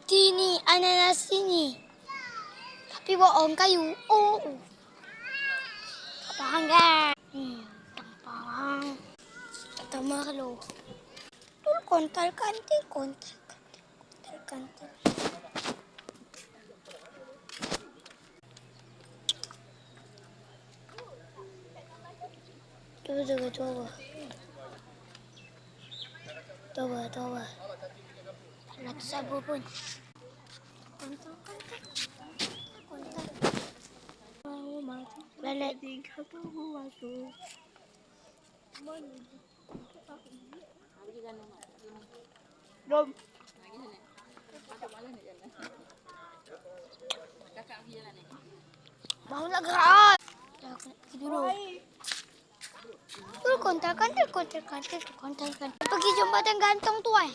Tini, ananas ini. Tapi bohong kayu. Oh. Kapahang guys. Tampang. Tamarlo. Tul kontal kantil, kontal kantil. Coba. Alat sabu pun. Kontal. Lalat. Belum. Mau nak gerak. Dulu. Tuh kontal kantil. Pergi jembatan gantung tu eh.